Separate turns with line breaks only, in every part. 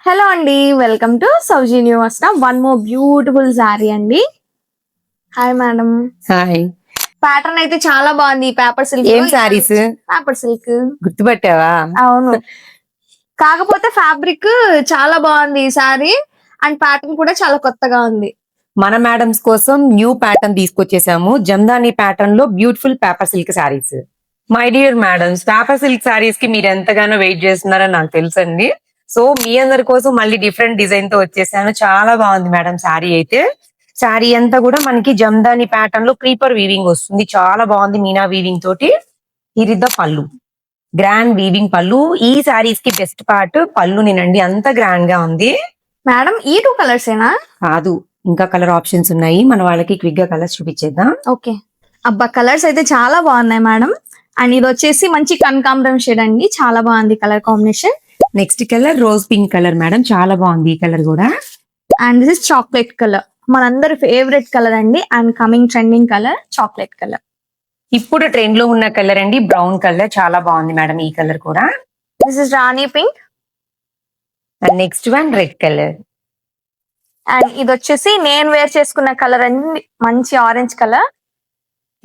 Hello అండి, welcome to సౌజీ new వస్తా. వన్ మోర్ బ్యూటిఫుల్ శారీ అండి. Hi madam.
హాయ్.
ప్యాటర్న్ అయితే చాలా బాగుంది. Paper silk.
ఏం సారీస్?
Paper silk.
గుర్తుపట్టావా?
అవును, కాకపోతే ఫ్యాబ్రిక్ చాలా బాగుంది ఈ శారీ అండ్ ప్యాటర్న్ కూడా చాలా కొత్తగా ఉంది.
మన మేడమ్స్ కోసం న్యూ ప్యాటర్న్ తీసుకొచ్చేసాము. జందాని ప్యాటర్న్ లో beautiful paper silk saris. My dear madams, paper silk saris కి మీరు ఎంతగానో వెయిట్ చేస్తున్నారని నాకు తెలుసండి. సో మీ అందరి కోసం మళ్ళీ డిఫరెంట్ డిజైన్ తో వచ్చేసాను. చాలా బాగుంది మేడం శారీ అయితే. శారీ అంతా కూడా మనకి జందాని ప్యాటర్న్ లో క్రీపర్ వీవింగ్ వస్తుంది. చాలా బాగుంది మీనా వీవింగ్ తోటి. ఇరిద్ద పళ్ళు, గ్రాండ్ వీవింగ్ పళ్ళు. ఈ శారీస్ కి బెస్ట్ పార్ట్ పళ్ళునేనండి, అంత గ్రాండ్ గా ఉంది.
మేడం ఈ 2 కలర్స్ ఏనా?
కాదు, ఇంకా కలర్ ఆప్షన్స్ ఉన్నాయి. మన వాళ్ళకి క్విక్ గా కలర్స్ చూపించేద్దాం.
ఓకే. అబ్బా, కలర్స్ అయితే చాలా బాగున్నాయి మేడం. అండ్ ఇది వచ్చేసి మంచి కనకాంబరం షేడ్ అండి, చాలా బాగుంది colour combination.
Next colour rose pink colour madam, చాలా బాగుంది ఈ కలర్ కూడా.
And this is chocolate colour, మనందరి ఫేవరెట్ కలర్ అండి. And coming trending colour chocolate colour.
ఇప్పుడు ట్రెండ్ లో ఉన్న కలర్ అండి బ్రౌన్ కలర్, చాలా బాగుంది మేడం ఈ కలర్ కూడా.
This is Rani pink.
And next one red colour.
And ఇది వచ్చేసి నేను వేర్ చేసుకున్న కలర్ అండి, మంచి ఆరెంజ్ కలర్.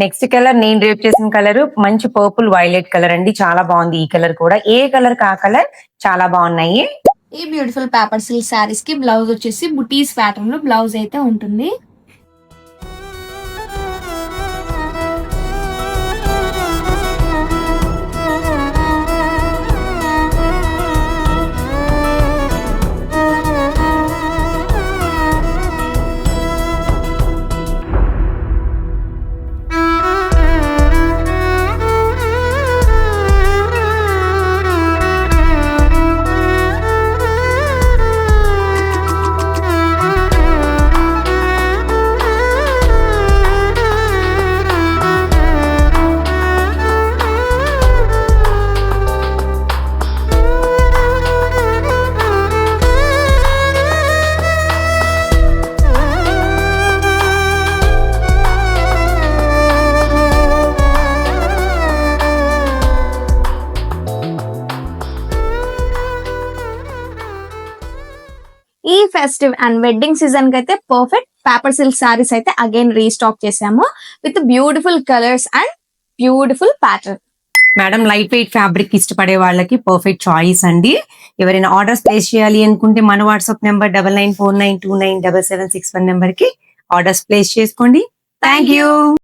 నెక్స్ట్ కలర్ నేను రేప్ చేసిన కలర్ మంచి పర్పుల్ వైలెట్ కలర్ అండి, చాలా బాగుంది ఈ కలర్ కూడా. ఏ కలర్ కా కలర్ చాలా బాగున్నాయి.
ఈ బ్యూటిఫుల్ పేపర్ సిల్క్ శారీస్ కి బ్లౌజ్ వచ్చేసి బుటీస్ ప్యాటర్న్ లో బ్లౌజ్ అయితే ఉంటుంది. ఈ ఫెస్టివ్ అండ్ వెడ్డింగ్ సీజన్ కి అయితే పర్ఫెక్ట్ పేపర్ సిల్క్ సారీస్ అయితే అగైన్ రీస్టాక్ చేసాము with beautiful colours and beautiful pattern.
Madam light weight fabric ఇష్టపడే వాళ్ళకి పర్ఫెక్ట్ చాయిస్ అండి. ఎవరైనా ఆర్డర్స్ ప్లేస్ చేయాలి అనుకుంటే మన వాట్సాప్ నెంబర్ 9949297761 నెంబర్ కి ఆర్డర్స్ ప్లేస్ చేసుకోండి. Thank you.